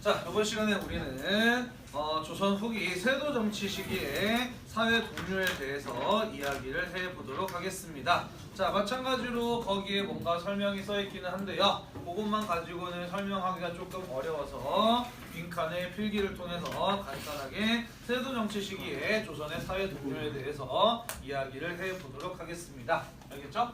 자, 이번 시간에 우리는 조선 후기 세도 정치 시기의 사회 동료에 대해서 이야기를 해보도록 하겠습니다. 자, 마찬가지로 거기에 뭔가 설명이 써 있기는 한데요. 그것만 가지고는 설명하기가 조금 어려워서 빈칸의 필기를 통해서 간단하게 세도 정치 시기의 조선의 사회 동료에 대해서 이야기를 해보도록 하겠습니다. 알겠죠?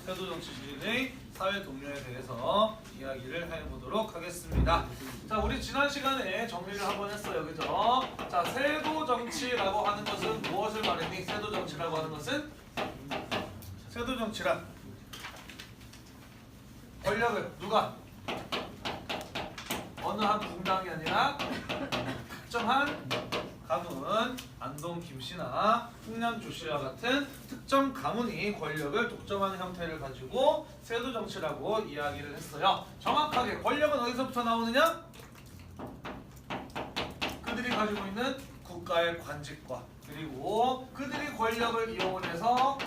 세도 정치 시기의 사회 동료에 대해서 이야기를 해보도록 하겠습니다. 자, 우리 지난 시간에 정리를 한번 했어요, 그죠? 자, 세도 정치라고 하는 것은 무엇을 말했니? 세도 정치라고 하는 것은 세도 정치란 권력을 누가 어느 한 궁당이 아니라 특정한 가문, 안동 김씨나 흥남 조씨와 같은 특정 가문이 권력을 독점하는 형태를 가지고 세도 정치라고 이야기를 했어요. 정확하게 권력은 어디서부터 나오느냐? 그들이 가지고 있는 국가의 관직과 그리고 그들이 권력을 이용해서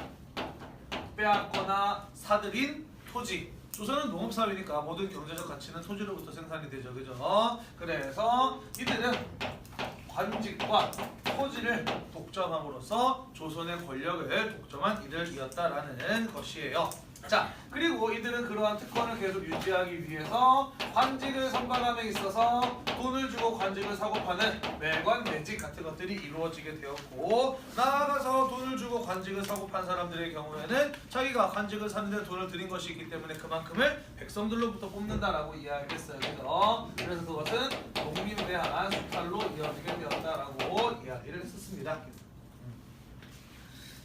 빼앗거나 사들인 토지. 조선은 농업사회니까 모든 경제적 가치는 토지로부터 생산이 되죠, 그죠? 그래서 이들은 관직과 토지를 독점함으로써 조선의 권력을 독점한 이들이었다라는 것이에요. 자, 그리고 이들은 그러한 특권을 계속 유지하기 위해서 관직을 선발함에 있어서 돈을 주고 관직을 사고 파는 매관 매직 같은 것들이 이루어지게 되었고, 나아가서 돈을 주고 관직을 사고 판 사람들의 경우에는 자기가 관직을 사는 데 돈을 들인 것이 있기 때문에 그만큼을 백성들로부터 뽑는다라고 이야기했어요. 그래서 그것은 농민에 대한 수탈로 이어지게 되었다라고 이야기를 했었습니다.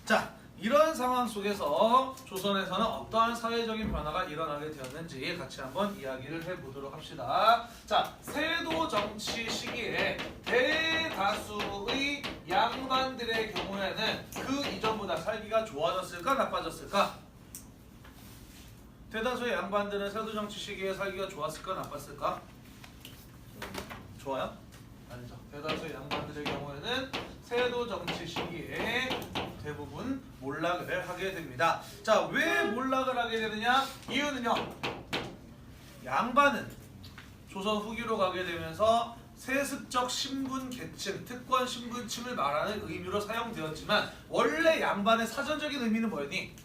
자, 이런 상황 속에서 조선에서는 어떠한 사회적인 변화가 일어나게 되었는지 같이 한번 이야기를 해보도록 합시다. 자, 세도 정치 시기에 대다수의 양반들의 경우에는 그 이전보다 살기가 좋아졌을까 나빠졌을까? 대다수의 양반들은 세도 정치 시기에 살기가 좋았을까 나빴을까? 좋아요? 아니죠. 대다수의 양반들의 경우에는 세도 정치 시기에 대부분 몰락을 하게 됩니다. 자, 왜 몰락을 하게 되느냐? 이유는요. 양반은 조선 후기로 가게 되면서 세습적 신분 계층, 특권 신분층을 말하는 의미로 사용되었지만 원래 양반의 사전적인 의미는 뭐였니?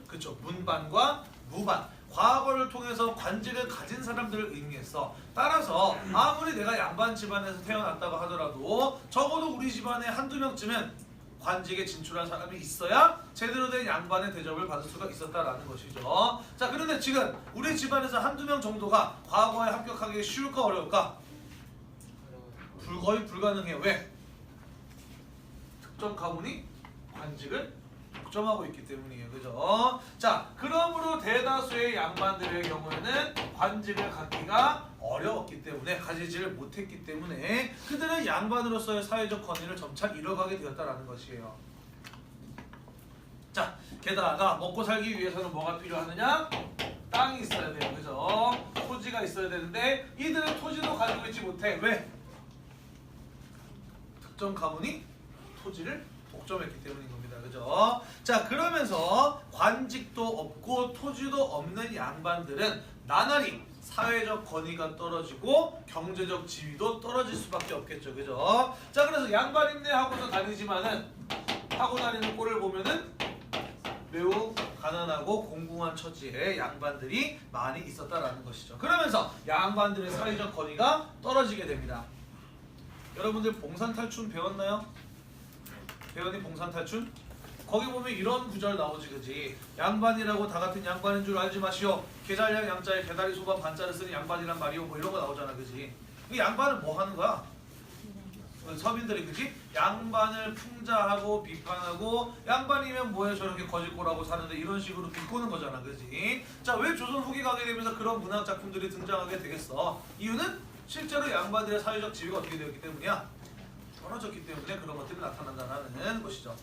그쵸. 문반과 무반. 과거를 통해서 관직을 가진 사람들을 의미했어. 따라서 아무리 내가 양반 집안에서 태어났다고 하더라도 적어도 우리 집안에 한두 명쯤은 관직에 진출한 사람이 있어야 제대로 된 양반의 대접을 받을 수가 있었다라는 것이죠. 자, 그런데 지금 우리 집안에서 한두 명 정도가 과거에 합격하기 쉬울까 어려울까? 거의 불가능해요. 왜? 특정 가문이 관직을 독점하고 있기 때문이에요. 그죠? 자, 그러므로 대다수의 양반들의 경우에는 관직을 갖기가 어려웠기 때문에 가지지를 못했기 때문에 그들은 양반으로서의 사회적 권위를 점차 잃어가게 되었다라는 것이에요. 자, 게다가 먹고 살기 위해서는 뭐가 필요하느냐? 땅이 있어야 돼요. 그죠? 토지가 있어야 되는데 이들은 토지도 가지고 있지 못해. 왜? 특정 가문이 토지를 독점했기 때문인 겁니다. 그죠? 자, 그러면서 관직도 없고 토지도 없는 양반들은 나날이 사회적 권위가 떨어지고 경제적 지위도 떨어질 수밖에 없겠죠. 그죠? 자, 그래서 양반인네 하고서 다니지만은 하고 다니는 꼴을 보면은 매우 가난하고 공공한 처지의 양반들이 많이 있었다라는 것이죠. 그러면서 양반들의 사회적 권위가 떨어지게 됩니다. 여러분들 봉산탈춘 배웠나요? 배웠니 봉산탈춘? 거기 보면 이런 구절 나오지, 그지? 양반이라고 다 같은 양반인 줄 알지 마시오. 계잘량 양자에 개다리 소반 반자를 쓰는 양반이란 말이오. 뭐 이런 거 나오잖아, 그지? 이 양반은 뭐 하는 거야? 서민들이, 그지? 양반을 풍자하고 비판하고 양반이면 뭐해 저렇게 거짓골하고 사는데 이런 식으로 비꼬는 거잖아, 그지? 자, 왜 조선 후기 가게 되면서 그런 문학 작품들이 등장하게 되겠어? 이유는 실제로 양반들의 사회적 지위가 어떻게 되었기 때문이야? 떨어졌기 때문에 그런 것들이 나타난다는 것이죠.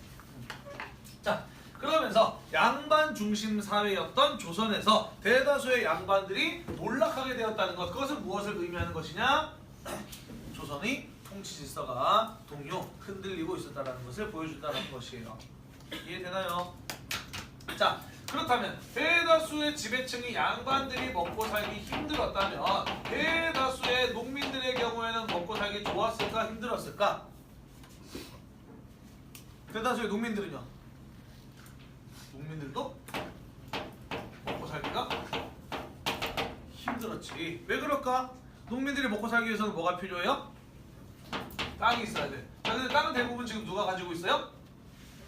자, 그러면서 양반 중심 사회였던 조선에서 대다수의 양반들이 몰락하게 되었다는 것, 그것은 무엇을 의미하는 것이냐? 조선의 통치 질서가 동요 흔들리고 있었다라는 것을 보여준다는 것이에요. 이해되나요? 자, 그렇다면 대다수의 지배층이 양반들이 먹고 살기 힘들었다면 대다수의 농민들의 경우에는 먹고 살기 좋았을까 힘들었을까? 대다수의 농민들은요? 농민들도 먹고 살기가 힘들었지. 왜 그럴까? 농민들이 먹고 살기 위해서는 뭐가 필요해요? 땅이 있어야 돼. 자, 근데 땅은 대부분 지금 누가 가지고 있어요?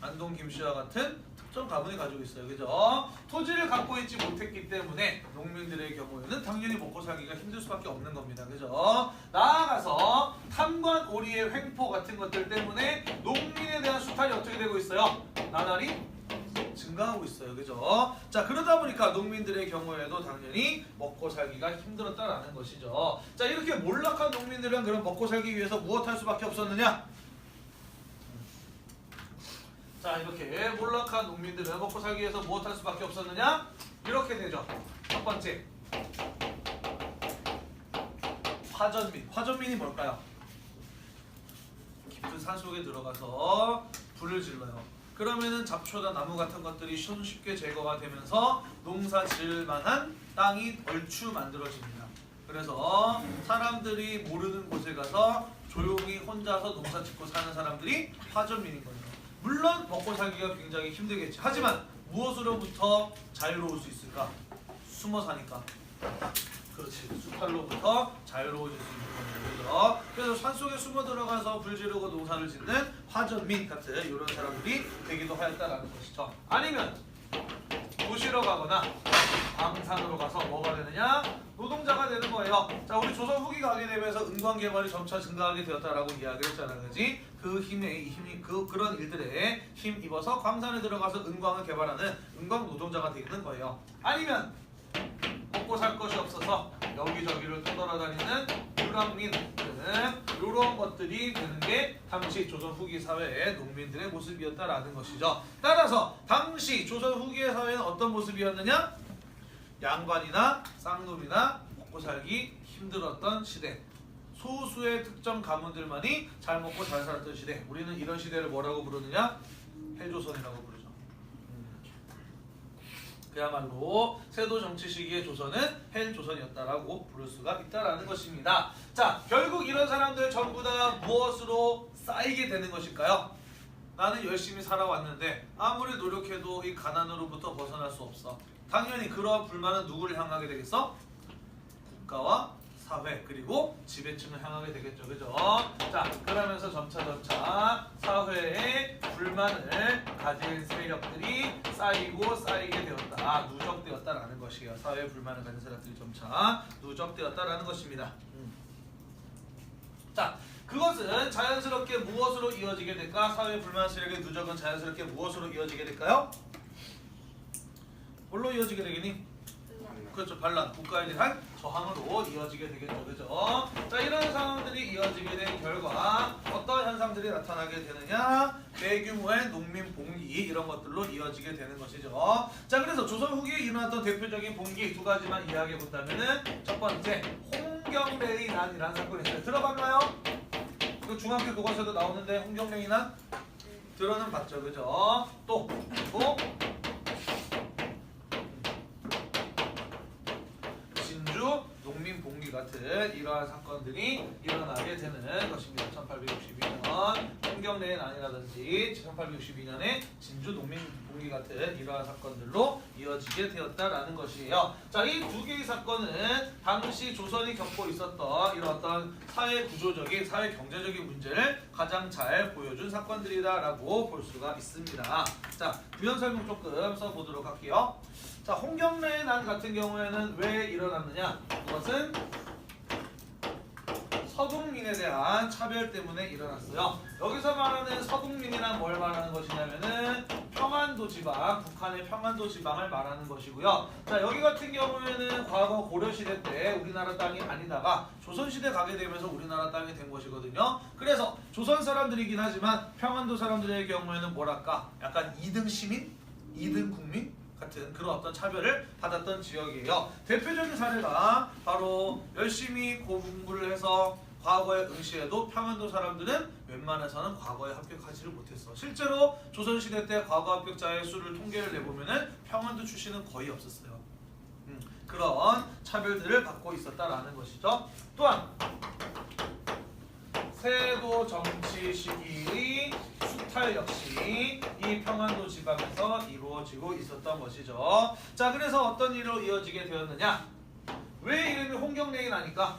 안동 김씨와 같은 특정 가문이 가지고 있어요. 그죠? 토지를 갖고 있지 못했기 때문에 농민들의 경우에는 당연히 먹고 살기가 힘들 수밖에 없는 겁니다. 그죠? 나아가서 탐관 오리의 횡포 같은 것들 때문에 농민에 대한 수탈이 어떻게 되고 있어요? 나날이 증가하고 있어요. 그죠? 자, 그러다 보니까 농민들의 경우에도 당연히 먹고 살기가 힘들었다라는 것이죠. 자, 이렇게 몰락한 농민들은 그럼 먹고 살기 위해서 무엇 할 수밖에 없었느냐? 자, 이렇게 몰락한 농민들은 먹고 살기 위해서 무엇 할 수밖에 없었느냐? 이렇게 되죠. 첫 번째, 화전민. 화전민이 뭘까요? 깊은 산속에 들어가서 불을 질러요. 그러면은 잡초나 나무 같은 것들이 손쉽게 제거가 되면서 농사 지을 만한 땅이 얼추 만들어집니다. 그래서 사람들이 모르는 곳에 가서 조용히 혼자서 농사 짓고 사는 사람들이 화전민인 거예요. 물론 먹고 살기가 굉장히 힘들겠지. 하지만 무엇으로부터 자유로울 수 있을까? 숨어 사니까. 그렇지. 수탈로부터 자유로워질 수 있는 거죠. 그래서 산속에 숨어 들어가서 불 지르고 농사를 짓는 화전민 같은 이런 사람들이 되기도 하였다라는 것이죠. 아니면 도시로 가거나 광산으로 가서 뭐가 되느냐? 노동자가 되는 거예요. 자, 우리 조선 후기 가게 되면서 은광 개발이 점차 증가하게 되었다라고 이야기를 했잖아, 그지? 그 힘이 그런 일들에 힘 입어서 광산에 들어가서 은광을 개발하는 은광 노동자가 되는 거예요. 아니면 먹고 살 것이 없어서 여기저기를 떠돌아다니는 유랑민들은 이런 것들이 되는 게 당시 조선 후기 사회의 농민들의 모습이었다라는 것이죠. 따라서 당시 조선 후기의 사회는 어떤 모습이었느냐? 양반이나 쌍놈이나 먹고 살기 힘들었던 시대. 소수의 특정 가문들만이 잘 먹고 잘 살았던 시대. 우리는 이런 시대를 뭐라고 부르느냐? 헬조선이라고 부르죠. 그야말로 세도 정치 시기의 조선은 헬조선이었다라고 부를 수가 있다라는 것입니다. 자, 결국 이런 사람들 전부 다 무엇으로 쌓이게 되는 것일까요? 나는 열심히 살아왔는데 아무리 노력해도 이 가난으로부터 벗어날 수 없어. 당연히 그러한 불만은 누구를 향하게 되겠어? 국가와 사회 그리고 지배층을 향하게 되겠죠. 그죠? 자, 그러면서 점차 사회에 불만을 가진 세력들이 쌓이게 되었다. 누적되었다라는 것이에요. 사회에 불만을 가진 세력들이 점차 누적되었다라는 것입니다. 자, 그것은 자연스럽게 무엇으로 이어지게 될까? 사회 불만 세력의 누적은 자연스럽게 무엇으로 이어지게 될까요? 뭘로 이어지게 되겠니? 그렇죠. 반란, 국가에 대한 저항으로 이어지게 되겠죠. 그죠? 자, 이런 상황들이 이어지게 된 결과 어떤 현상들이 나타나게 되느냐? 대규모의 농민 봉기 이런 것들로 이어지게 되는 것이죠. 자, 그래서 조선 후기에 일어났던 대표적인 봉기 두 가지만 이야기해 본다면은 첫 번째, 홍경래의 난이라는 사건이 있어요. 들어봤나요? 그 중학교 교과서도 나오는데 홍경래의 난? 들어는 봤죠. 그죠? 또 그리고 농민 봉기 같은 이러한 사건들이 일어나게 되는 것입니다. 1862년 홍경래의 난이라든지 1862년에 진주 농민 봉기 같은 이러한 사건들로 이어지게 되었다라는 것이에요. 자, 이 두 개의 사건은 당시 조선이 겪고 있었던 이런 어떤 사회 구조적인, 사회 경제적인 문제를 가장 잘 보여준 사건들이다라고 볼 수가 있습니다. 자, 부연 설명 조금 써보도록 할게요. 자, 홍경래의 난 같은 경우에는 왜 일어났느냐? 그것은 서독민에 대한 차별 때문에 일어났어요. 여기서 말하는 서독민이란 뭘 말하는 것이냐면은 평안도 지방, 북한의 평안도 지방을 말하는 것이고요. 자, 여기 같은 경우에는 과거 고려시대 때 우리나라 땅이 아니다가 조선시대 가게 되면서 우리나라 땅이 된 것이거든요. 그래서 조선 사람들이긴 하지만 평안도 사람들의 경우에는 뭐랄까? 약간 2등 시민? 2등 국민? 같은 그런 어떤 차별을 받았던 지역이에요. 대표적인 사례가 바로 열심히 공부를 해서 과거에 응시해도 평안도 사람들은 웬만해서는 과거에 합격하지를 못했어. 실제로 조선시대 때 과거 합격자의 수를 통계를 내보면은 평안도 출신은 거의 없었어요. 그런 차별들을 받고 있었다라는 것이죠. 또한 세도 정치 시기의 수탈 역시 이 평안도 지방에서 이루어지고 있었던 것이죠. 자, 그래서 어떤 일로 이어지게 되었느냐? 왜 이름이 홍경래이 나니까?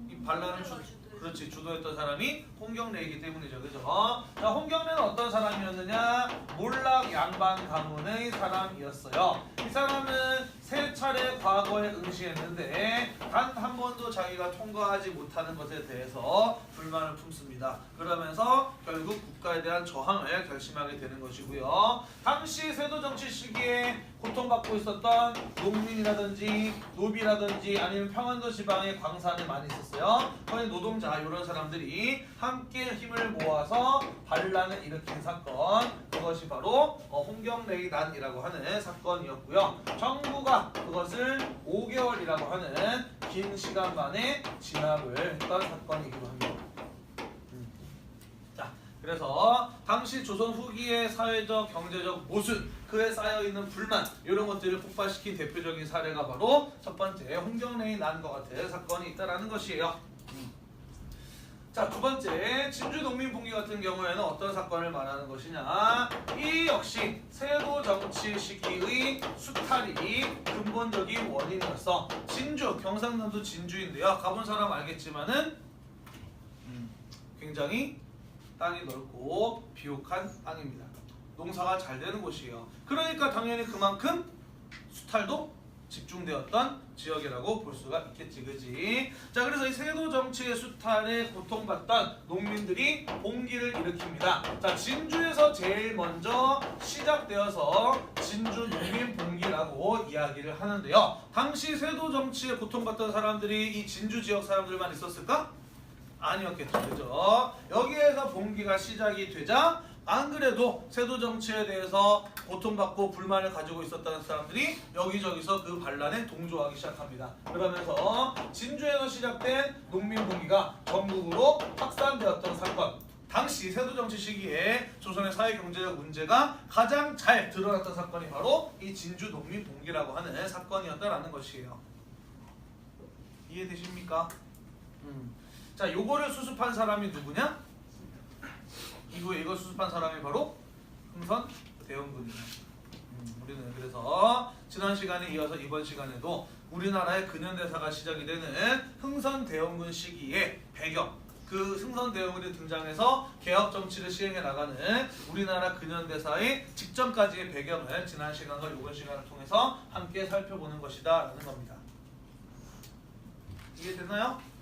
이 반란을 그렇지, 주도했던 사람이 홍경래이기 때문이죠. 그죠? 자, 홍경래는 어떤 사람이었느냐? 몰락 양반 가문의 사람이었어요. 이 사람은 세 차례 과거에 응시했는데 단 한 번도 자기가 통과하지 못하는 것에 대해서 불만을 품습니다. 그러면서 결국 국가에 대한 저항을 결심하게 되는 것이고요. 당시 세도 정치 시기에 고통받고 있었던 농민이라든지 노비라든지 아니면 평안도 지방에 광산이 많이 있었어요. 거기 노동자 이런 사람들이 함께 힘을 모아서 반란을 일으킨 사건, 그것이 바로 홍경래이난이라고 하는 사건이었고요. 정부가 그것을 5개월이라고 하는 긴 시간 만에 진압을 했던 사건이기도 합니다. 자, 그래서 당시 조선 후기의 사회적, 경제적 모순, 그에 쌓여있는 불만, 이런 것들을 폭발시킨 대표적인 사례가 바로 첫 번째 홍경래이난과 같은 사건이 있다는 것이에요. 자, 두 번째 진주 농민봉기 같은 경우에는 어떤 사건을 말하는 것이냐? 이 역시 세도 정치 시기의 수탈이 근본적인 원인이었어. 진주, 경상남도 진주인데요. 가본 사람 알겠지만은 굉장히 땅이 넓고 비옥한 땅입니다. 농사가 잘 되는 곳이에요. 그러니까 당연히 그만큼 수탈도 집중되었던 지역이라고 볼 수가 있겠지, 그지? 자, 그래서 이 세도 정치의 수탈에 고통받던 농민들이 봉기를 일으킵니다. 자, 진주에서 제일 먼저 시작되어서 진주 농민 봉기라고 이야기를 하는데요. 당시 세도 정치에 고통받던 사람들이 이 진주 지역 사람들만 있었을까? 아니었겠죠, 그죠? 여기에서 봉기가 시작이 되자 안 그래도 세도 정치에 대해서 고통받고 불만을 가지고 있었던 사람들이 여기저기서 그 반란에 동조하기 시작합니다. 그러면서 진주에서 시작된 농민봉기가 전국으로 확산되었던 사건. 당시 세도 정치 시기에 조선의 사회 경제적 문제가 가장 잘 드러났던 사건이 바로 이 진주 농민봉기라고 하는 사건이었다라는 것이에요. 이해되십니까? 자, 요거를 수습한 사람이 누구냐? 이후에 이걸 수습한 사람이 바로 흥선 대원군이에요. 우리는 그래서 지난 시간에 이어서 이번 시간에도 우리나라의 근현대사가 시작이 되는 흥선 대원군 시기의 배경, 그 흥선 대원군이 등장해서 개혁 정치를 시행해 나가는 우리나라 근현대사의 직전까지의 배경을 지난 시간과 이번 시간을 통해서 함께 살펴보는 것이다라는 겁니다. 이해됐나요?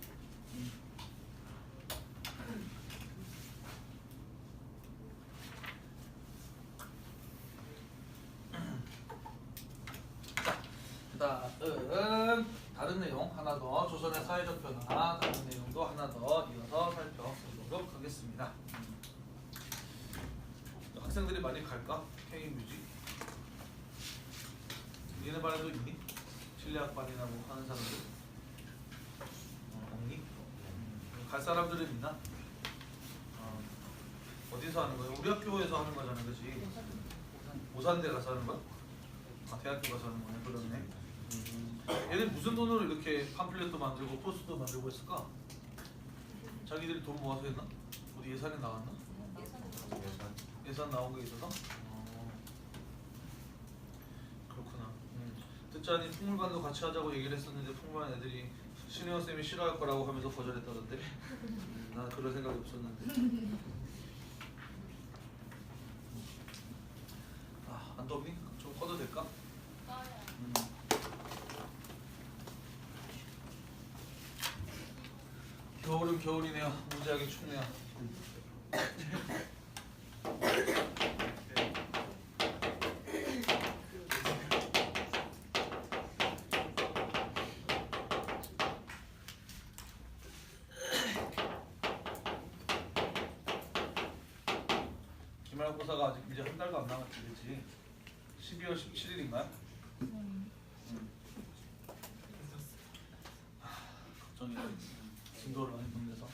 다른 내용 하나 더, 조선의 사회적 변화 다른 내용도 하나 더 이어서 살펴보도록 하겠습니다. 학생들이 많이 갈까? K뮤직 얘네 반에도 있니? 실내악반이나 뭐 하는 사람들? 없니? 갈 사람들은 있나? 어디서 하는 거야? 우리 학교에서 하는 거잖아, 그렇지? 오산대 가서 하는 거야? 아, 대학교 가서 하는 거네. 그렇네. 얘네 무슨 돈으로 이렇게 팜플렛도 만들고 포스도 만들고 했을까? 자기들이 돈 모아서 했나? 어디 예산이 나왔나? 예산 나온 게 있어서? 그렇구나. 듣자니 풍물반도 같이 하자고 얘기를 했었는데 풍물반 애들이 신혜원 쌤이 싫어할 거라고 하면서 거절했다던데. 난 그럴 생각이 없었는데. 안 덥니? 좀 꺼도 될까? 겨울은 겨울이네요. 무지하게 춥네요. 기말고사가 아직 이제 한 달도 안 남았지, 그렇지? 12월 17일인가요? 걱정이다. 진도를 많이 보내서.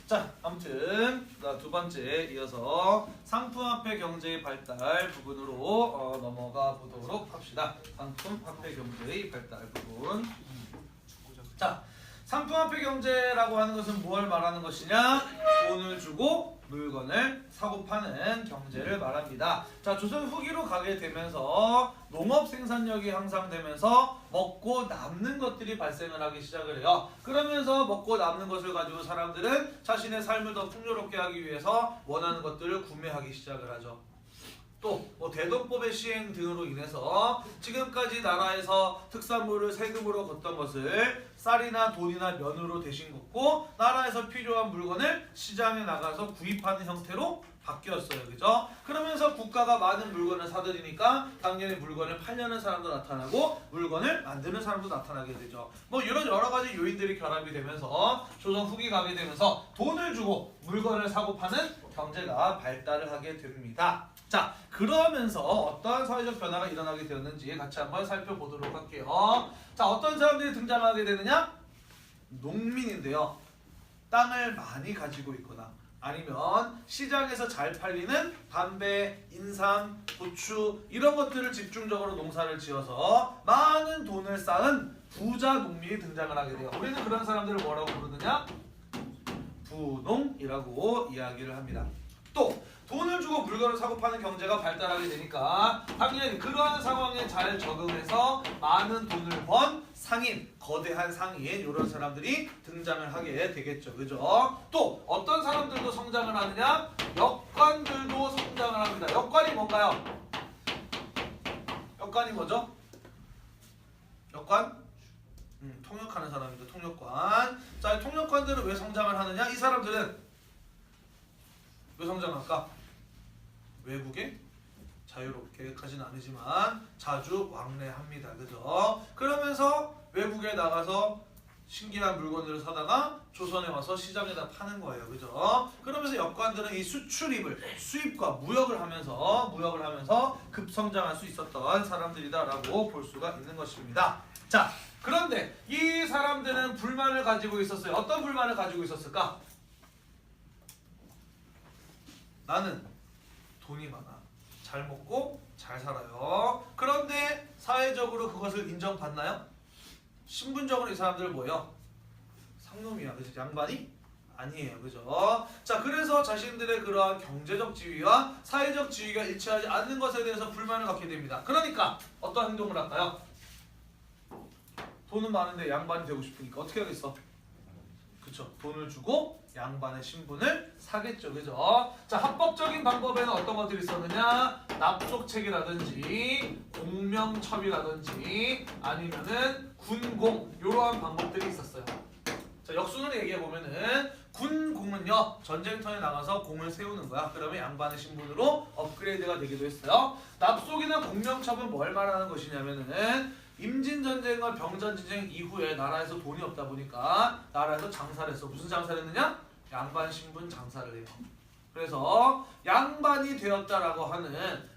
자, 아무튼 두 번째 이어서 상품화폐 경제의 발달 부분으로 넘어가 보도록 합시다. 상품화폐 경제의 발달 부분. 자, 상품화폐 경제라고 하는 것은 무엇을 말하는 것이냐? 돈을 주고 물건을 사고 파는 경제를 말합니다. 자, 조선 후기로 가게 되면서 농업 생산력이 향상되면서 먹고 남는 것들이 발생을 하기 시작을 해요. 그러면서 먹고 남는 것을 가지고 사람들은 자신의 삶을 더 풍요롭게 하기 위해서 원하는 것들을 구매하기 시작을 하죠. 또 뭐 대동법의 시행 등으로 인해서 지금까지 나라에서 특산물을 세금으로 걷던 것을 쌀이나 돈이나 면으로 대신 걷고 나라에서 필요한 물건을 시장에 나가서 구입하는 형태로 바뀌었어요. 그죠? 그러면서 국가가 많은 물건을 사들이니까 당연히 물건을 팔려는 사람도 나타나고 물건을 만드는 사람도 나타나게 되죠. 뭐 이런 여러 가지 요인들이 결합이 되면서 조선 후기 가게 되면서 돈을 주고 물건을 사고 파는 경제가 발달을 하게 됩니다. 자, 그러면서 어떠한 사회적 변화가 일어나게 되었는지 같이 한번 살펴보도록 할게요. 자, 어떤 사람들이 등장하게 되느냐? 농민인데요. 땅을 많이 가지고 있거나 아니면 시장에서 잘 팔리는 담배, 인삼, 고추 이런 것들을 집중적으로 농사를 지어서 많은 돈을 쌓은 부자 농민이 등장을 하게 돼요. 우리는 그런 사람들을 뭐라고 부르느냐? 부농이라고 이야기를 합니다. 또 돈을 주고 물건을 사고 파는 경제가 발달하게 되니까 당연히 그러한 상황에 잘 적응해서 많은 돈을 번 상인, 거대한 상인 이런 사람들이 등장을 하게 되겠죠. 그죠? 또 어떤 사람들도 성장을 하느냐? 역관들도 성장을 합니다. 역관이 뭔가요? 역관이 뭐죠? 역관? 통역하는 사람입니다. 통역관. 자, 통역관들은 왜 성장을 하느냐? 이 사람들은 왜 성장할까? 외국에 자유롭게 가진 않으지만 자주 왕래합니다. 그죠? 그러면서 외국에 나가서 신기한 물건들을 사다가 조선에 와서 시장에다 파는 거예요. 그죠? 그러면서 역관들은 이 수출입을 수입과 무역을 하면서 급성장할 수 있었던 사람들이다라고 볼 수가 있는 것입니다. 자, 그런데 이 사람들은 불만을 가지고 있었어요. 어떤 불만을 가지고 있었을까? 나는 돈이 많아. 잘 먹고 잘 살아요. 그런데 사회적으로 그것을 인정받나요? 신분적으로 이 사람들 뭐예요? 상놈이야. 그죠? 양반이 아니에요. 그죠? 자, 그래서 자신들의 그러한 경제적 지위와 사회적 지위가 일치하지 않는 것에 대해서 불만을 갖게 됩니다. 그러니까 어떤 행동을 할까요? 돈은 많은데 양반이 되고 싶으니까 어떻게 하겠어? 그쵸? 돈을 주고 양반의 신분을 사겠죠. 그죠? 자, 합법적인 방법에는 어떤 것들이 있었느냐? 납속책이라든지 공명첩이라든지 아니면은 군공 이러한 방법들이 있었어요. 자, 역순으로 얘기해보면은 군공은요 전쟁터에 나가서 공을 세우는 거야. 그러면 양반의 신분으로 업그레이드가 되기도 했어요. 납속이나 공명첩은 뭘 말하는 것이냐면은 임진전쟁과 병전지쟁 이후에 나라에서 돈이 없다 보니까 나라에서 장사를 했어. 무슨 장사를 했느냐? 양반 신분 장사를 해요. 그래서 양반이 되었다라고 하는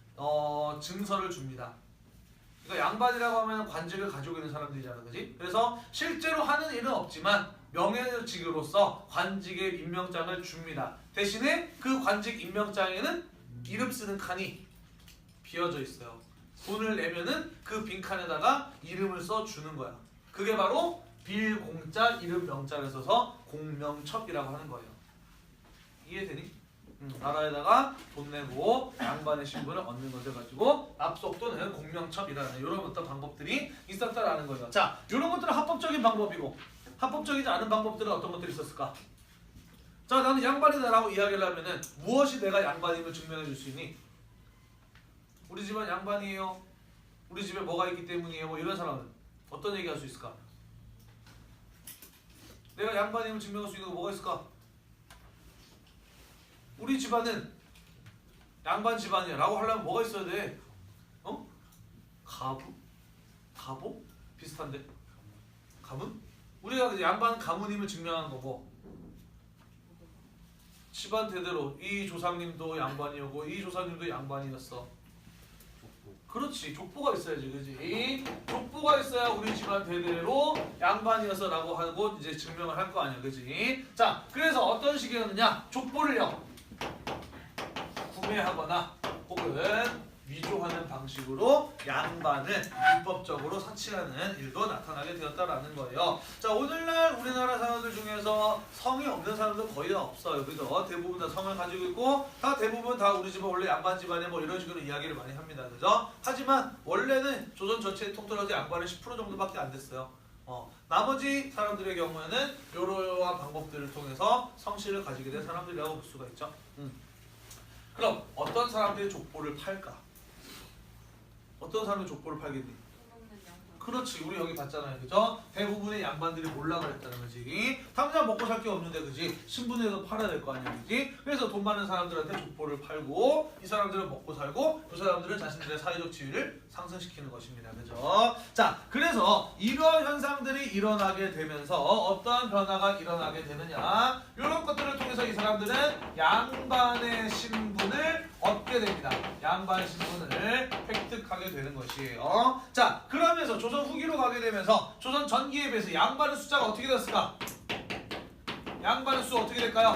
증서를 줍니다. 그러니까 양반이라고 하면 관직을 가지고 있는 사람들이잖아. 그지? 그래서 실제로 하는 일은 없지만 명예직으로서 관직의 임명장을 줍니다. 대신에 그 관직 임명장에는 이름 쓰는 칸이 비어져 있어요. 돈을 내면은 그 빈칸에다가 이름을 써주는 거야. 그게 바로 빌공자 이름 명자를 써서 공명첩이라고 하는 거예요. 이해되니? 나라에다가 돈 내고 양반의 신분을 얻는 것을 가지고 납속 또는 공명첩이라는 이런 어떤 방법들이 있었다라는 거예요. 자, 이런 것들은 합법적인 방법이고 합법적이지 않은 방법들은 어떤 것들이 있었을까? 자, 나는 양반이다라고 이야기를 하면은 무엇이 내가 양반임을 증명해 줄 수 있니? 우리 집은 양반이에요. 우리 집에 뭐가 있기 때문이에요. 뭐 이런 사람은 어떤 얘기 할 수 있을까? 내가 양반임을 증명할 수 있는 거 뭐가 있을까? 우리 집안은 양반 집안이야 라고 하려면 뭐가 있어야 돼? 가부? 가보? 비슷한데? 가문? 우리가 양반 가문임을 증명한 거고 집안 대대로 이 조상님도 양반이었고 이 조상님도 양반이었어. 그렇지. 족보가 있어야지, 그지? 족보가 있어야 우리 집안 대대로 양반이어서라고 하고 이제 증명을 할 거 아니야, 그지? 자, 그래서 어떤 식이었느냐? 족보를요 구매하거나 혹은 위조하는 방식으로 양반을 불법적으로 사칭하는 일도 나타나게 되었다라는 거예요. 자, 오늘날 우리나라 사람들 중에서 성이 없는 사람도 거의 다 없어요. 그죠? 대부분 다 성을 가지고 있고 다 대부분 다 우리 집은 원래 양반 집안에 뭐 이런 식으로 이야기를 많이 합니다. 그죠? 하지만 원래는 조선 전체에 통틀어서 양반은 10% 정도밖에 안 됐어요. 나머지 사람들의 경우에는 이러한 방법들을 통해서 성씨를 가지게 된 사람들이라고 볼 수가 있죠. 그럼 어떤 사람들이 족보를 팔까? 어떤 사람이 족보를 팔겠니? 그렇지. 우리 여기 봤잖아요. 그죠? 대부분의 양반들이 몰라 그랬다는 거지. 당장 먹고 살 게 없는데 그지? 신분에서 팔아야 될 거 아니야. 그지? 그래서 돈 많은 사람들한테 족보를 팔고 이 사람들은 먹고 살고 그 사람들은 자신들의 사회적 지위를 상승시키는 것입니다. 그죠? 자, 그래서 이러한 현상들이 일어나게 되면서 어떠한 변화가 일어나게 되느냐? 이런 것들을 통해서 이 사람들은 양반의 신분을 얻게 됩니다. 양반의 신분을 획득하게 되는 것이에요. 자, 그러면서 조선 후기로 가게 되면서 조선 전기에 비해서 양반의 숫자가 어떻게 됐을까? 양반의 수 어떻게 될까요?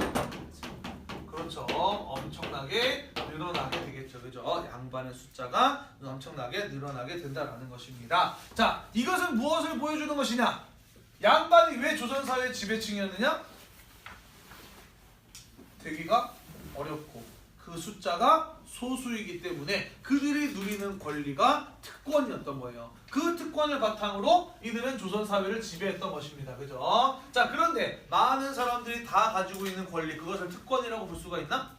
그렇죠. 엄청나게 늘어나게 되겠죠. 그죠? 양반의 숫자가 엄청나게 늘어나게 된다라는 것입니다. 자, 이것은 무엇을 보여주는 것이냐? 양반이 왜 조선사회의 지배층이었느냐? 되기가 어렵고 그 숫자가 소수이기 때문에 그들이 누리는 권리가 특권이었던 거예요. 그 특권을 바탕으로 이들은 조선 사회를 지배했던 것입니다. 그죠? 자, 그런데 많은 사람들이 다 가지고 있는 권리, 그것을 특권이라고 볼 수가 있나?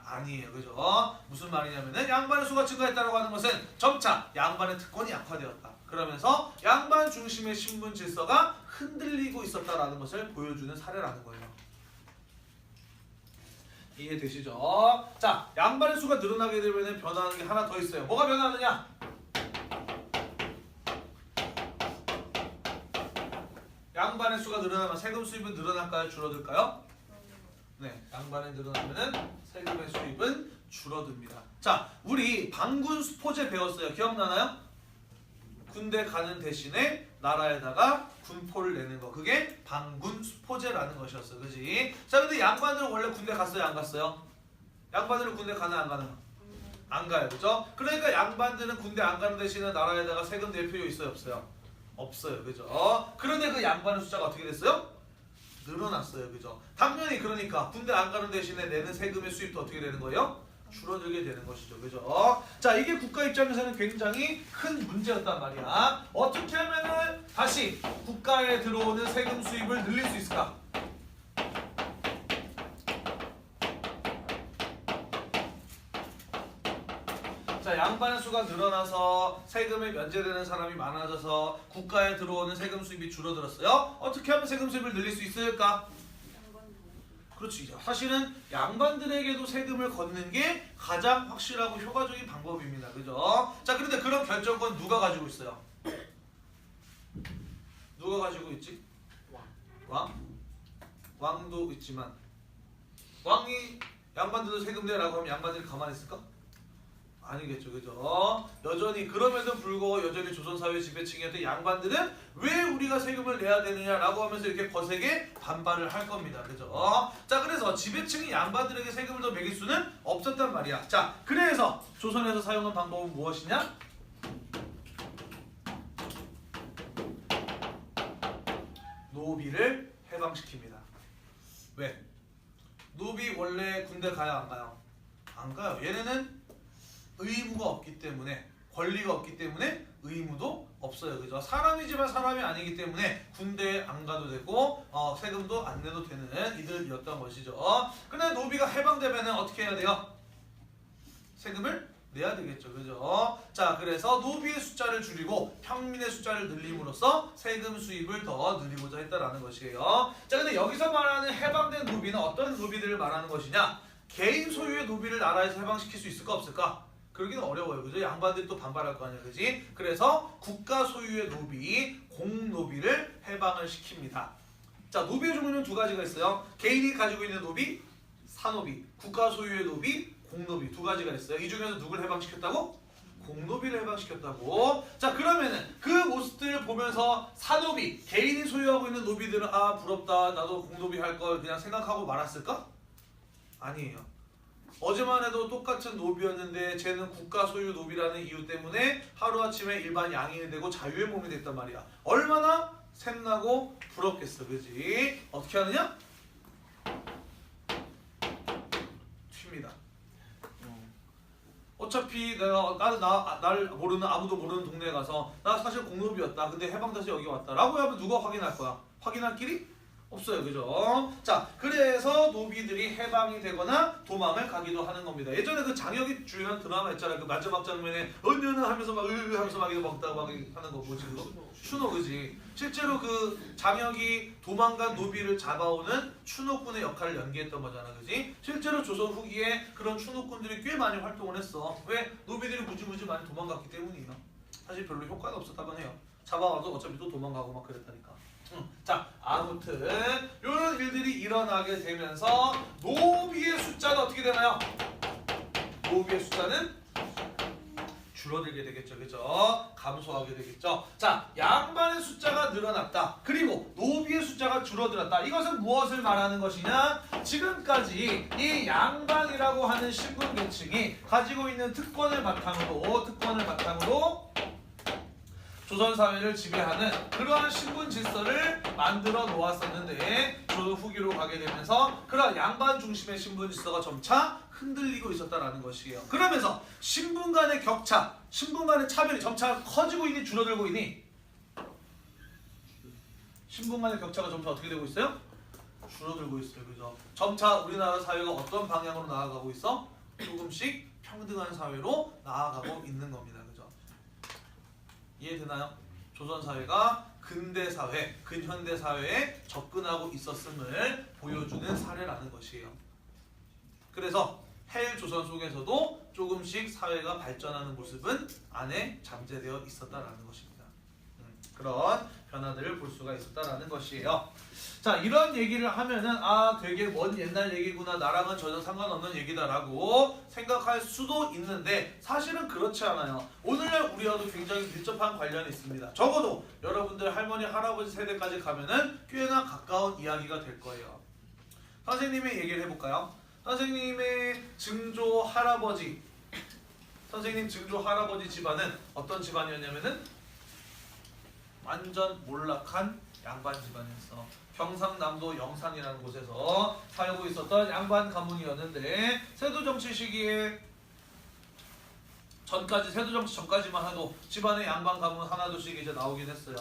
아니에요. 그죠? 무슨 말이냐면은 양반의 수가 증가했다고 하는 것은 점차 양반의 특권이 약화되었다. 그러면서 양반 중심의 신분 질서가 흔들리고 있었다라는 것을 보여주는 사례라는 거예요. 이해되시죠? 자, 양반의 수가 늘어나게 되면 변하는 게 하나 더 있어요. 뭐가 변하느냐? 양반의 수가 늘어나면 세금 수입은 늘어날까요? 줄어들까요? 네, 양반이 늘어나면 세금의 수입은 줄어듭니다. 자, 우리 방군 수포제 배웠어요. 기억나나요? 군대 가는 대신에 나라에다가 군포를 내는 거, 그게 방군 수포제라는 것이었어. 그지? 자, 근데 양반들은 원래 군대 갔어요? 안 갔어요? 양반들은 군대 가나 안 가나? 안 가요. 그죠? 그러니까 양반들은 군대 안 가는 대신에 나라에다가 세금 낼 필요 있어요? 없어요? 없어요. 그죠? 그런데 그 양반의 숫자가 어떻게 됐어요? 늘어났어요. 그죠? 당연히 그러니까 군대 안 가는 대신에 내는 세금의 수입도 어떻게 되는 거예요? 줄어들게 되는 것이죠. 그죠? 자, 이게 국가 입장에서는 굉장히 큰 문제였단 말이야. 어떻게 하면은 다시 국가에 들어오는 세금 수입을 늘릴 수 있을까? 자, 양반의 수가 늘어나서 세금에 면제되는 사람이 많아져서 국가에 들어오는 세금 수입이 줄어들었어요. 어떻게 하면 세금 수입을 늘릴 수 있을까? 그렇지. 사실은 양반들에게도 세금을 걷는 게 가장 확실하고 효과적인 방법입니다. 그죠? 자, 그런데 그런 결정권 누가 가지고 있어요? 누가 가지고 있지? 왕? 왕도 있지만 왕이 양반들도 세금 내라고 하면 양반들이 가만히 있을까? 아니겠죠. 그죠? 여전히 그럼에도 불구하고 여전히 조선사회 지배층이었던 양반들은 왜 우리가 세금을 내야 되느냐라고 하면서 이렇게 거세게 반발을 할 겁니다. 그죠? 자, 그래서 지배층이 양반들에게 세금을 더 매길 수는 없었단 말이야. 자, 그래서 조선에서 사용한 방법은 무엇이냐? 노비를 해방시킵니다. 왜? 노비 원래 군대 가요 안 가요? 안 가요. 얘네는 의무가 없기 때문에, 권리가 없기 때문에 의무도 없어요. 그죠? 사람이지만 사람이 아니기 때문에 군대에 안 가도 되고 세금도 안 내도 되는 이들이었던 것이죠. 근데 노비가 해방되면 어떻게 해야 돼요? 세금을 내야 되겠죠. 그죠? 자, 그래서 노비의 숫자를 줄이고 평민의 숫자를 늘림으로써 세금 수입을 더 늘리고자 했다라는 것이에요. 자, 근데 여기서 말하는 해방된 노비는 어떤 노비들을 말하는 것이냐? 개인 소유의 노비를 나라에서 해방시킬 수 있을까 없을까? 그러기는 어려워요. 그죠? 양반들이 또 반발할 거 아니야. 그지? 그래서 국가 소유의 노비, 공노비를 해방을 시킵니다. 자, 노비의 종류는 두 가지가 있어요. 개인이 가지고 있는 노비, 사노비, 국가 소유의 노비, 공노비 두 가지가 있어요. 이 중에서 누굴 해방시켰다고? 공노비를 해방시켰다고. 자 그러면은 그 모습들을 보면서 사노비 개인이 소유하고 있는 노비들은 아 부럽다 나도 공노비 할 걸 그냥 생각하고 말았을까? 아니에요. 어제만 해도 똑같은 노비였는데 쟤는 국가 소유 노비라는 이유 때문에 하루아침에 일반 양인이 되고 자유의 몸이 됐단 말이야. 얼마나 샘나고 부럽겠어. 그지? 어떻게 하느냐? 튑니다. 어차피 내가 날 모르는 아무도 모르는 동네에 가서 나 사실 공노비였다. 근데 해방돼서 여기 왔다. 라고 하면 누가 확인할 거야? 확인할 길이 없어요. 그죠? 자, 그래서 노비들이 해방이 되거나 도망을 가기도 하는 겁니다. 예전에 그 장혁이 주연한 드라마 있잖아요. 그 마지막 장면에 언녀는 하면서 막 하면서 막 이거 먹다가 막 하는 거 뭐지 그거? 추노 그지? 실제로 그 장혁이 도망간 노비를 잡아오는 추노꾼의 역할을 연기했던 거잖아. 그지? 실제로 조선 후기에 그런 추노꾼들이 꽤 많이 활동을 했어. 왜? 노비들이 무지무지 많이 도망갔기 때문이에요. 사실 별로 효과가 없었다고 해요. 잡아와도 어차피 또 도망가고 막 그랬다니까. 자 아무튼 이런 일들이 일어나게 되면서 노비의 숫자는 어떻게 되나요? 노비의 숫자는 줄어들게 되겠죠. 그죠? 감소하게 되겠죠. 자 양반의 숫자가 늘어났다. 그리고 노비의 숫자가 줄어들었다. 이것은 무엇을 말하는 것이냐? 지금까지 이 양반이라고 하는 신분 계층이 가지고 있는 특권을 바탕으로 조선 사회를 지배하는 그러한 신분 질서를 만들어 놓았었는데 조선 후기로 가게 되면서 그런 양반 중심의 신분 질서가 점차 흔들리고 있었다라는 것이에요. 그러면서 신분 간의 격차, 신분 간의 차별이 점차 커지고 있니 줄어들고 있니? 신분 간의 격차가 점차 어떻게 되고 있어요? 줄어들고 있어요. 그죠? 점차 우리나라 사회가 어떤 방향으로 나아가고 있어? 조금씩 평등한 사회로 나아가고 있는 겁니다. 이해되나요? 조선 사회가 근대 사회, 근현대 사회에 접근하고 있었음을 보여주는 사례라는 것이에요. 그래서 헬조선 속에서도 조금씩 사회가 발전하는 모습은 안에 잠재되어 있었다라는 것입니다. 그런 변화들을 볼 수가 있었다라는 것이에요. 자 이런 얘기를 하면은 아 되게 먼 옛날 얘기구나 나랑은 전혀 상관없는 얘기다라고 생각할 수도 있는데 사실은 그렇지 않아요. 오늘날 우리와도 굉장히 밀접한 관련이 있습니다. 적어도 여러분들 할머니 할아버지 세대까지 가면은 꽤나 가까운 이야기가 될 거예요. 선생님의 얘기를 해볼까요? 선생님의 증조 할아버지 집안은 어떤 집안이었냐면은 완전 몰락한 양반 집안이었어. 경상남도 영산이라는 곳에서 살고 있었던 양반 가문이었는데 세도정치 시기에 세도정치 전까지만 해도 집안에 양반 가문 하나둘씩 이제 나오긴 했어요.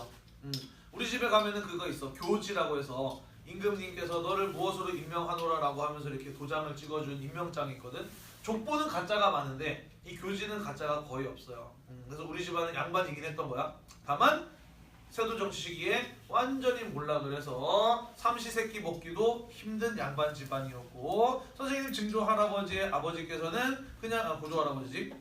우리 집에 가면은 그거 있어. 교지라고 해서 임금님께서 너를 무엇으로 임명하노라라고 하면서 이렇게 도장을 찍어준 임명장이 있거든. 족보는 가짜가 많은데 이 교지는 가짜가 거의 없어요. 그래서 우리 집안은 양반이긴 했던 거야. 다만 세도정치 시기에 완전히 몰락을 해서 삼시세끼 먹기도 힘든 양반 집안이었고 선생님 증조 할아버지의 아버지께서는 그냥 고조 할아버지지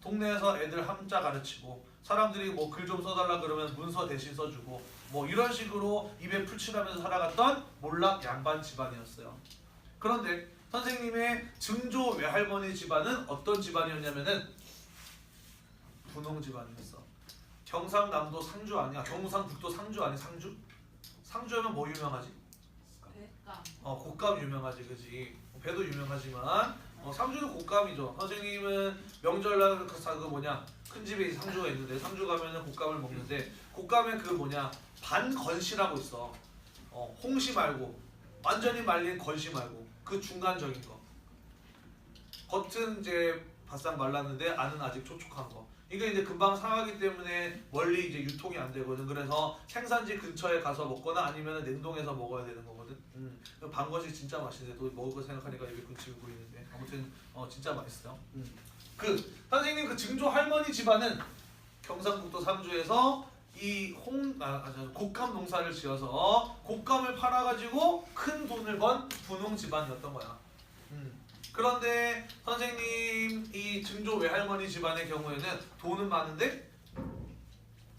동네에서 애들 함자 가르치고 사람들이 뭐 글 좀 써달라 그러면 문서 대신 써주고 뭐 이런 식으로 입에 풀칠하면서 살아갔던 몰락 양반 집안이었어요. 그런데 선생님의 증조 외할머니 집안은 어떤 집안이었냐면은 분홍 집안이었어. 경상남도 상주 아니야? 경상북도 상주 아니야? 상주하면 뭐 유명하지? 백감. 곶감 유명하지, 그지? 배도 유명하지만 상주는 곶감이죠. 선생님은 명절날 큰 집에 상주가 있는데 상주 가면은 곶감을 먹는데 곶감에 반건시라고 있어. 홍시 말고 완전히 말린 건시 말고 그 중간적인 거. 겉은 이제 바싹 말랐는데 안은 아직 촉촉한 거. 이게 이제 금방 상하기 때문에 멀리 이제 유통이 안 되거든. 그래서 생산지 근처에 가서 먹거나 아니면 냉동해서 먹어야 되는 거거든. 반것이 진짜 맛있는데 또 먹을 거 생각하니까 입에 군침이 보이는데 아무튼 진짜 맛있어요. 선생님 그 증조 할머니 집안은 경상북도 상주에서 이 곶감 농사를 지어서 곶감을 팔아가지고 큰 돈을 번 분홍 집안이었던 거야. 그런데 선생님 이 증조 외할머니 집안의 경우에는 돈은 많은데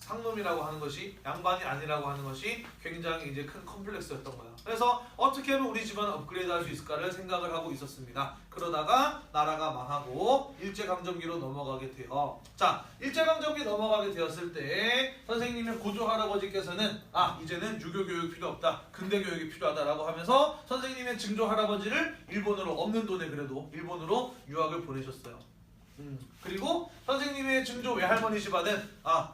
상놈이라고 하는 것이 양반이 아니라고 하는 것이 굉장히 이제 큰 컴플렉스였던 거야. 그래서 어떻게 하면 우리 집안을 업그레이드할 수 있을까를 생각을 하고 있었습니다. 그러다가 나라가 망하고 일제강점기로 넘어가게 돼요. 자, 일제강점기 넘어가게 되었을 때 선생님의 고조 할아버지께서는 이제는 유교 교육 필요 없다, 근대 교육이 필요하다라고 하면서 선생님의 증조 할아버지를 일본으로, 없는 돈에 그래도 일본으로 유학을 보내셨어요. 그리고 선생님의 증조 외할머니 집안은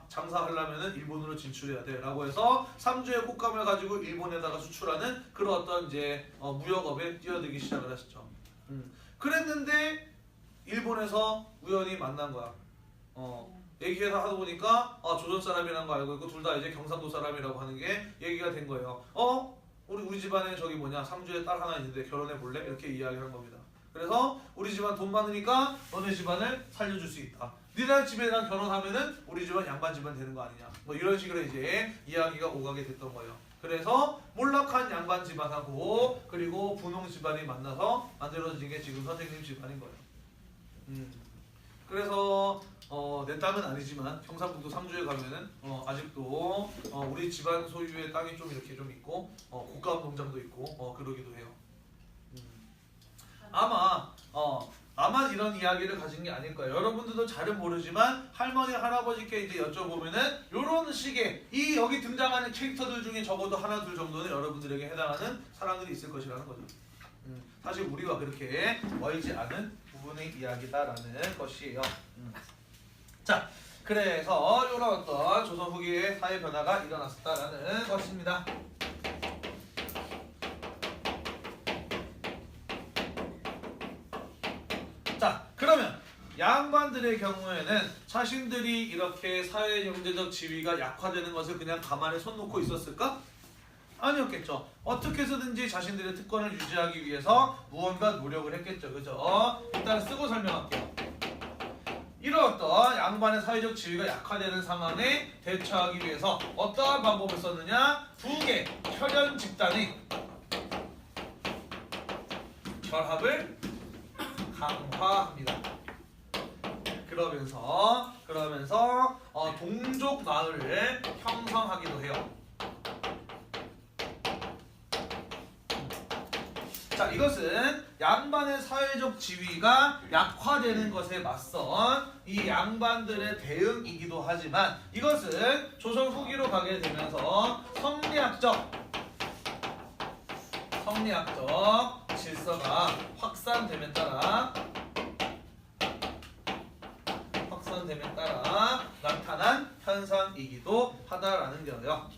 장사하려면은 일본으로 진출해야 돼 라고 해서 삼주의 꽃감을 가지고 일본에다가 수출하는 그런 어떤 이제 무역업에 뛰어들기 시작을 하셨죠. 그랬는데 일본에서 우연히 만난 거야. 얘기해서 하다 보니까 조선 사람이라는 거 알고 있고 둘 다 이제 경상도 사람이라고 하는 게 얘기가 된 거예요. 우리 집안에 저기 삼주의 딸 하나 있는데 결혼해 볼래? 이렇게 이야기한 겁니다. 그래서 우리 집안 돈 많으니까 너네 집안을 살려줄 수 있다. 니네 집에랑 결혼하면은 우리 집안 양반 집안 되는 거 아니냐. 뭐 이런 식으로 이제 이야기가 오가게 됐던 거예요. 그래서 몰락한 양반 집안하고 그리고 분홍 집안이 만나서 만들어진 게 지금 선생님 집안인 거예요. 그래서 내 땅은 아니지만 경상북도 상주에 가면은 아직도 우리 집안 소유의 땅이 좀 이렇게 좀 있고 곶감 농장도 있고 그러기도 해요. 아마 이런 이야기를 가진 게 아닐 거예요. 여러분들도 잘은 모르지만 할머니 할아버지께 이제 여쭤보면은 이런 식의 이 여기 등장하는 캐릭터들 중에 적어도 하나 둘 정도는 여러분들에게 해당하는 사람들이 있을 것이라는 거죠. 사실 우리와 그렇게 멀지 않은 부분의 이야기다라는 것이에요. 자, 그래서 이런 어떤 조선 후기의 사회 변화가 일어났었다라는 것입니다. 자, 그러면 양반들의 경우에는 자신들이 이렇게 사회 경제적 지위가 약화되는 것을 그냥 가만히 손 놓고 있었을까? 아니었겠죠. 어떻게 해서든지 자신들의 특권을 유지하기 위해서 무언가 노력을 했겠죠. 그죠? 일단 쓰고 설명할게요. 이런 어떤 양반의 사회적 지위가 약화되는 상황에 대처하기 위해서 어떠한 방법을 썼느냐? 두 개 혈연 집단의 결합을 강화합니다. 그러면서 동족 마을을 형성하기도 해요. 자, 이것은 양반의 사회적 지위가 약화되는 것에 맞선 이 양반들의 대응이기도 하지만 이것은 조선 후기로 가게 되면서 성리학적 질서가 확산됨에 따라 나타난 현상이기도 하다라는 거예요.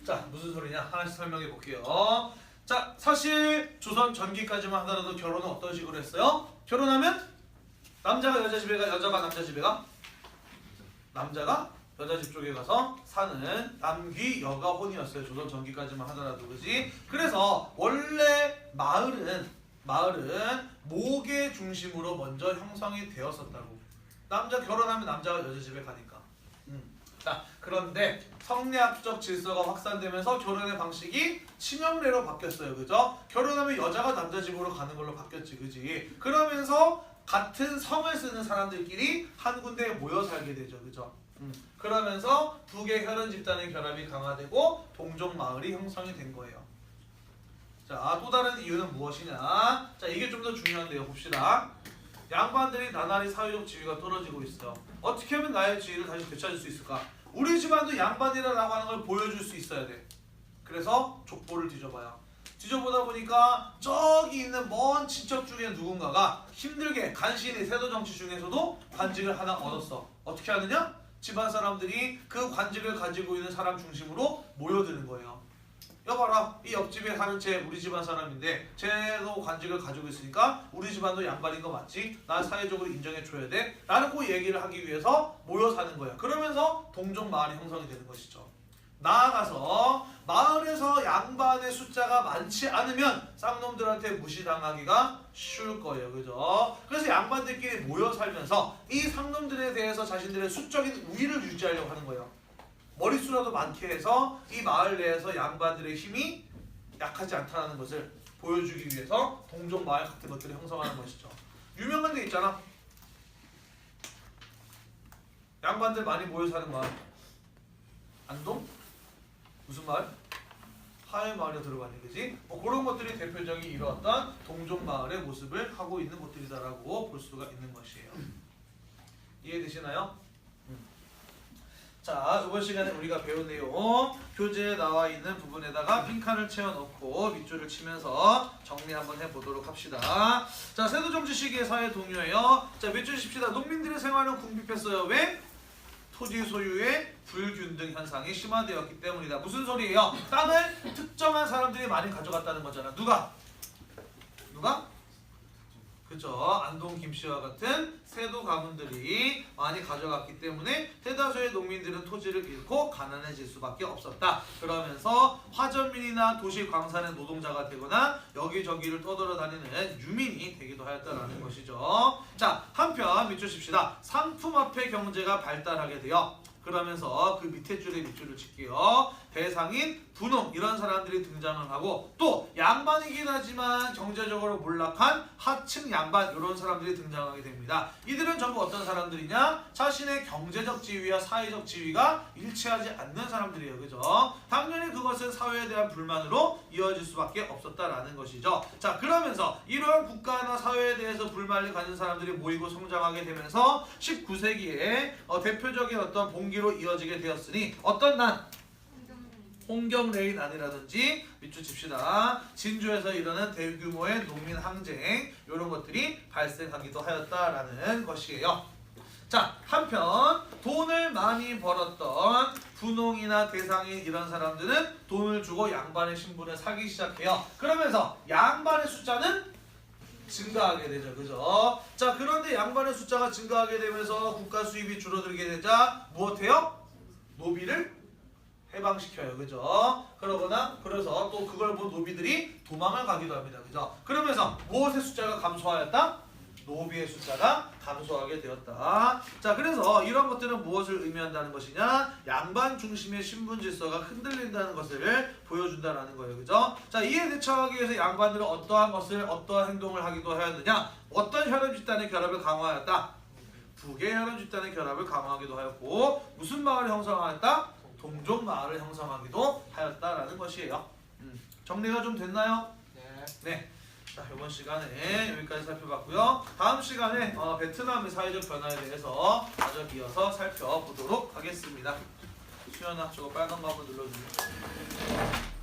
자, 무슨 소리냐? 하나씩 설명해 볼게요. 자, 사실 조선 전기까지만 하더라도 결혼은 어떤 식으로 했어요? 결혼하면 남자가 여자 집에 가, 여자가 남자 집에 가? 남자가 여자 집 쪽에 가서 사는 남귀 여가 혼이었어요. 조선 전기까지만 하더라도, 그지? 그래서 원래 마을은 목의 중심으로 먼저 형성이 되었었다고. 남자 결혼하면 남자가 여자 집에 가니까. 자, 그런데 성리학적 질서가 확산되면서 결혼의 방식이 친형례로 바뀌었어요. 그죠? 결혼하면 여자가 남자 집으로 가는 걸로 바뀌었지, 그지? 그러면서 같은 성을 쓰는 사람들끼리 한 군데에 모여 살게 되죠. 그죠? 그러면서 두 개 혈연 집단의 결합이 강화되고 동족 마을이 형성이 된 거예요. 자, 또 다른 이유는 무엇이냐? 자, 이게 좀 더 중요한데요. 봅시다. 양반들이 나날이 사회적 지위가 떨어지고 있어요. 어떻게 하면 나의 지위를 다시 되찾을 수 있을까? 우리 집안도 양반이라고 하는 걸 보여줄 수 있어야 돼. 그래서 족보를 뒤져봐요. 뒤져보다 보니까 저기 있는 먼 친척 중에 누군가가 힘들게 간신히 세도 정치 중에서도 관직을 하나 얻었어. 어떻게 하느냐? 집안 사람들이 그 관직을 가지고 있는 사람 중심으로 모여드는 거예요. 여봐라, 이 옆집에 사는 쟤 우리 집안 사람인데 쟤도 관직을 가지고 있으니까 우리 집안도 양반인 거 맞지? 난 사회적으로 인정해줘야 돼? 라는 그 얘기를 하기 위해서 모여 사는 거야. 그러면서 동족 마을이 형성이 되는 것이죠. 나아가서 마을에서 양반의 숫자가 많지 않으면 쌍놈들한테 무시당하기가 쉬울 거예요. 그죠? 그래서 양반들끼리 모여 살면서 이 쌍놈들에 대해서 자신들의 수적인 우위를 유지하려고 하는 거예요. 머릿수라도 많게 해서 이 마을 내에서 양반들의 힘이 약하지 않다는 것을 보여주기 위해서 동종 마을 같은 것들을 형성하는 것이죠. 유명한 데 있잖아. 양반들 많이 모여 사는 마을. 안동? 무슨 마을? 하회 마을에 들어가는 거지. 뭐 그런 것들이 대표적인 이러한 동종 마을의 모습을 하고 있는 곳들이다라고 볼 수가 있는 것이에요. 이해되시나요? 자, 이번 시간에 우리가 배운 내용 교재에 나와 있는 부분에다가 빈칸을 채워넣고 밑줄을 치면서 정리 한번 해보도록 합시다. 자, 세도정치 시기의 사회 동요예요. 자, 밑줄 칩시다. 농민들의 생활은 궁핍했어요. 왜? 토지 소유의 불균등 현상이 심화되었기 때문이다. 무슨 소리예요? 땅을 특정한 사람들이 많이 가져갔다는 거잖아. 누가? 그죠? 안동 김씨와 같은 세도 가문들이 많이 가져갔기 때문에 대다수의 농민들은 토지를 잃고 가난해질 수밖에 없었다. 그러면서 화전민이나 도시 광산의 노동자가 되거나 여기저기를 떠돌아다니는 유민이 되기도 하였다는 것이죠. 자, 한편 밑줄 칩시다. 상품화폐 경제가 발달하게 되어 그러면서 그 밑에 줄에 밑줄을 칠게요. 대상인 분홍 이런 사람들이 등장을 하고 또 양반이긴 하지만 경제적으로 몰락한 하층 양반 이런 사람들이 등장하게 됩니다. 이들은 전부 어떤 사람들이냐? 자신의 경제적 지위와 사회적 지위가 일치하지 않는 사람들이에요. 그죠? 당연히 그것은 사회에 대한 불만으로 이어질 수밖에 없었다라는 것이죠. 자, 그러면서 이러한 국가나 사회에 대해서 불만을 가진 사람들이 모이고 성장하게 되면서 19세기에 대표적인 어떤 봉기로 이어지게 되었으니 어떤 난? 홍경레이난이라든지 밑줄 칩시다. 진주에서 일어난 대규모의 농민 항쟁 이런 것들이 발생하기도 하였다라는 것이에요. 자, 한편 돈을 많이 벌었던 분홍이나 대상인 이런 사람들은 돈을 주고 양반의 신분을 사기 시작해요. 그러면서 양반의 숫자는 증가하게 되죠. 그죠? 자, 그런데 양반의 숫자가 증가하게 되면서 국가 수입이 줄어들게 되자 무엇해요? 노비를 해방시켜요. 그죠? 그래서 또 그걸 본 노비들이 도망을 가기도 합니다. 그죠? 그러면서 무엇의 숫자가 감소하였다? 노비의 숫자가 감소하게 되었다. 자, 그래서 이런 것들은 무엇을 의미한다는 것이냐? 양반 중심의 신분 질서가 흔들린다는 것을 보여준다는 거예요. 그죠? 자, 이에 대처하기 위해서 양반들은 어떠한 행동을 하기도 하였느냐? 어떤 혈연 집단의 결합을 강화하였다? 북의 혈연 집단의 결합을 강화하기도 하였고 무슨 마을을 형성하였다? 동종 마을을 형성하기도 하였다라는 것이에요. 정리가 좀 됐나요? 네. 자, 이번 시간에 여기까지 살펴봤고요. 다음 시간에 베트남의 사회적 변화에 대해서 마저 이어서 살펴보도록 하겠습니다. 수연아, 저거 빨간 거 한번 눌러주세요.